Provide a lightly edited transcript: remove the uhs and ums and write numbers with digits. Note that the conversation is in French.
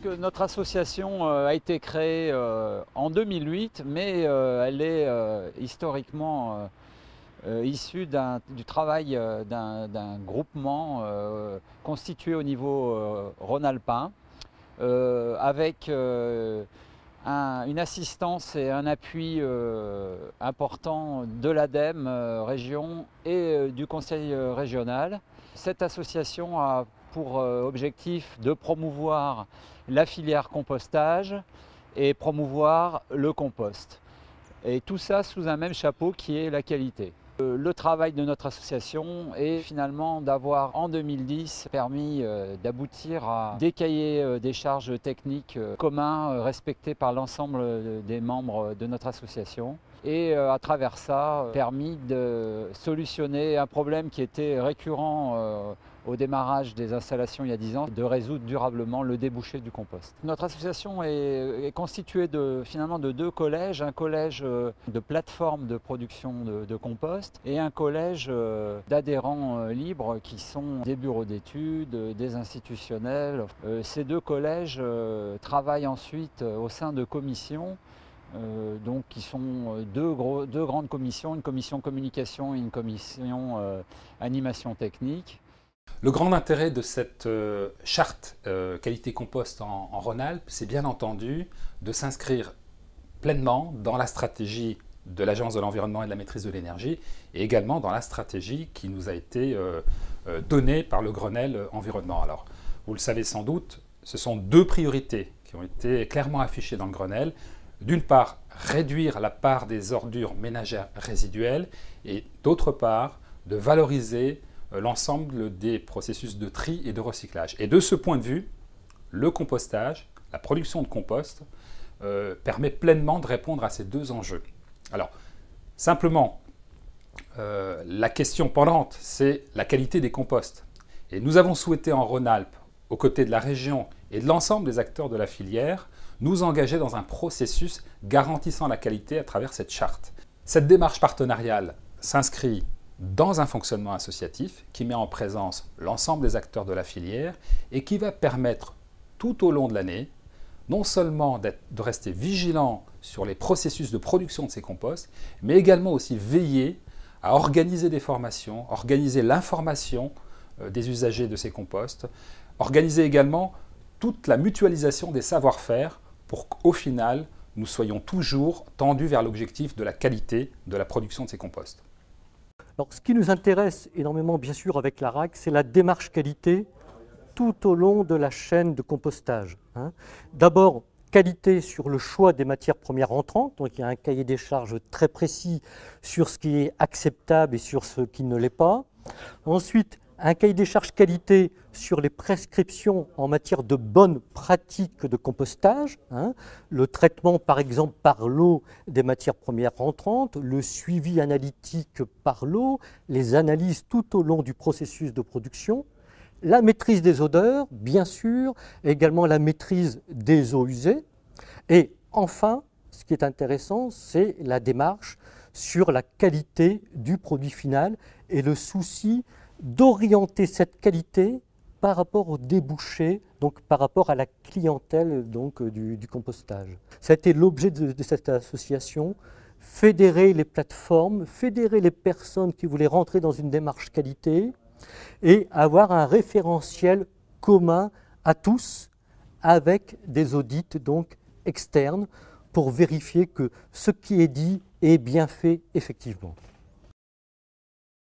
Donc notre association a été créée en 2008, mais elle est historiquement issue du travail d'un groupement constitué au niveau rhône-alpin, avec une assistance et un appui important de l'ADEME région et du conseil régional. Cette association a pour objectif de promouvoir la filière compostage et promouvoir le compost. Et tout ça sous un même chapeau qui est la qualité. Le travail de notre association est finalement d'avoir en 2010 permis d'aboutir à des cahiers des charges techniques communs respectés par l'ensemble des membres de notre association. Et à travers ça, permis de solutionner un problème qui était récurrent au démarrage des installations il y a 10 ans, de résoudre durablement le débouché du compost. Notre association est constituée finalement de deux collèges, un collège de plateforme de production de compost et un collège d'adhérents libres qui sont des bureaux d'études, des institutionnels. Ces deux collèges travaillent ensuite au sein de commissions donc qui sont deux grandes commissions, une commission communication et une commission animation technique. Le grand intérêt de cette charte qualité compost en Rhône-Alpes, c'est bien entendu de s'inscrire pleinement dans la stratégie de l'Agence de l'environnement et de la maîtrise de l'énergie et également dans la stratégie qui nous a été donnée par le Grenelle environnement. Alors, vous le savez sans doute, ce sont deux priorités qui ont été clairement affichées dans le Grenelle. D'une part, réduire la part des ordures ménagères résiduelles et d'autre part, de valoriser l'ensemble des processus de tri et de recyclage. Et de ce point de vue, le compostage, la production de compost, permet pleinement de répondre à ces deux enjeux. Alors, simplement, la question pendante, c'est la qualité des composts. Et nous avons souhaité en Rhône-Alpes, aux côtés de la région et de l'ensemble des acteurs de la filière, nous engager dans un processus garantissant la qualité à travers cette charte. Cette démarche partenariale s'inscrit dans un fonctionnement associatif qui met en présence l'ensemble des acteurs de la filière et qui va permettre tout au long de l'année, non seulement de rester vigilant sur les processus de production de ces composts, mais également aussi veiller à organiser des formations, organiser l'information des usagers de ces composts, organiser également toute la mutualisation des savoir-faire pour qu'au final, nous soyons toujours tendus vers l'objectif de la qualité de la production de ces composts. Alors, ce qui nous intéresse énormément, bien sûr, avec la RAC, c'est la démarche qualité tout au long de la chaîne de compostage. D'abord, qualité sur le choix des matières premières entrantes, donc il y a un cahier des charges très précis sur ce qui est acceptable et sur ce qui ne l'est pas. Ensuite, un cahier des charges qualité sur les prescriptions en matière de bonnes pratiques de compostage, le traitement par exemple par l'eau des matières premières entrantes, le suivi analytique par l'eau, les analyses tout au long du processus de production, la maîtrise des odeurs, bien sûr, également la maîtrise des eaux usées, et enfin, ce qui est intéressant, c'est la démarche sur la qualité du produit final et le souci d'orienter cette qualité par rapport au débouché, donc par rapport à la clientèle donc, du compostage. Ça a été l'objet de cette association, fédérer les plateformes, fédérer les personnes qui voulaient rentrer dans une démarche qualité et avoir un référentiel commun à tous avec des audits donc, externes pour vérifier que ce qui est dit est bien fait effectivement.